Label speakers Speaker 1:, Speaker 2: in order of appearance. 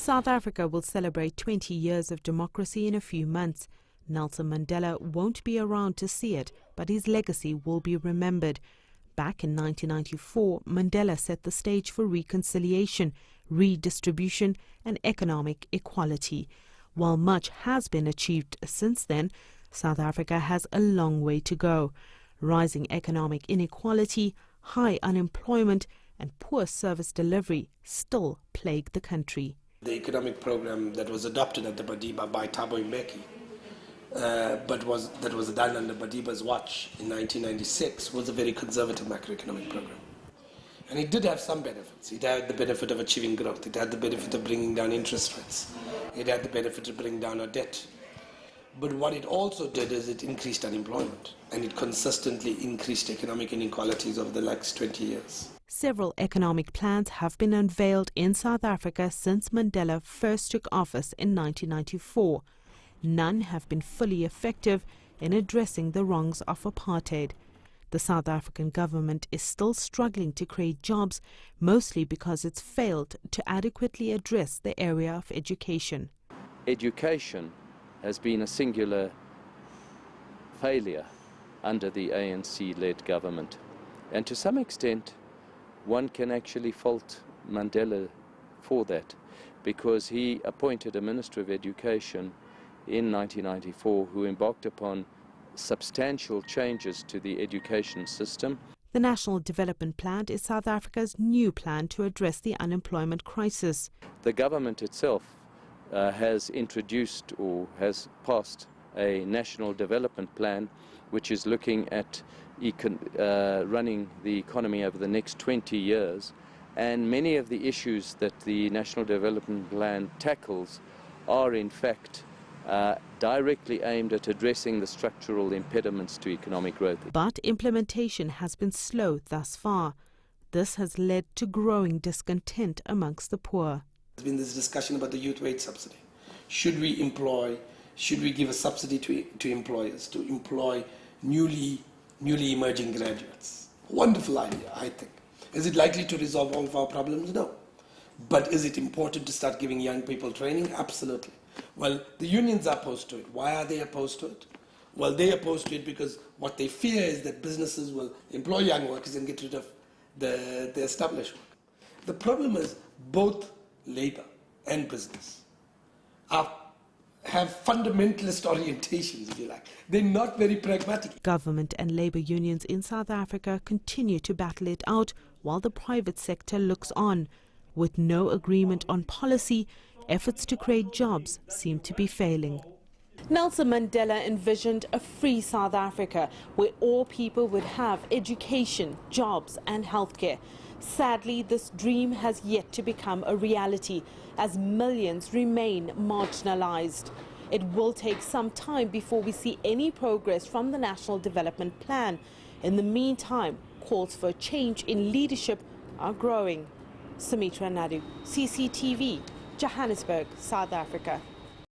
Speaker 1: South Africa will celebrate 20 years of democracy in a few months. Nelson Mandela won't be around to see it, but his legacy will be remembered. Back in 1994, Mandela set the stage for reconciliation, redistribution and economic equality. While much has been achieved since then, South Africa has a long way to go. Rising economic inequality, high unemployment and poor service delivery still plague the country.
Speaker 2: The economic program that was adopted at the Madiba by Thabo Mbeki, that was done under Madiba's watch in 1996, was a very conservative macroeconomic program. And it did have some benefits. It had the benefit of achieving growth. It had the benefit of bringing down interest rates. It had the benefit of bringing down our debt. But what it also did is it increased unemployment, and it consistently increased economic inequalities over the last 20 years.
Speaker 1: Several economic plans have been unveiled in South Africa since Mandela first took office in 1994. None have been fully effective in addressing the wrongs of apartheid. The South African government is still struggling to create jobs, mostly because it's failed to adequately address the area of education.
Speaker 3: Education has been a singular failure under the ANC-led government. And to some extent, one can actually fault Mandela for that, because he appointed a Minister of Education in 1994 who embarked upon substantial changes to the education system.
Speaker 1: The National Development Plan is South Africa's new plan to address the unemployment crisis.
Speaker 3: The government itself has introduced or has passed a National Development Plan which is looking at running the economy over the next 20 years. And many of the issues that the National Development Plan tackles are in fact directly aimed at addressing the structural impediments to economic growth.
Speaker 1: But implementation has been slow thus far. This has led to growing discontent amongst the poor.
Speaker 2: There's been this discussion about the youth wage subsidy. Should we give a subsidy to employers to employ newly emerging graduates? Wonderful idea, I think. Is it likely to resolve all of our problems? No. But is it important to start giving young people training? Absolutely. Well, the unions are opposed to it. Why are they opposed to it? Well, they're opposed to it because what they fear is that businesses will employ young workers and get rid of the established work. The problem is both labor and business have fundamentalist orientations, if you like. They're not very pragmatic.
Speaker 1: Government and labor unions in South Africa continue to battle it out while the private sector looks on. With no agreement on policy, efforts to create jobs seem to be failing. Nelson Mandela envisioned a free South Africa where all people would have education, jobs and healthcare. Sadly, this dream has yet to become a reality as millions remain marginalized. It will take some time before we see any progress from the National Development Plan. In the meantime, calls for a change in leadership are growing. Sumitra Nadu, CCTV, Johannesburg, South Africa.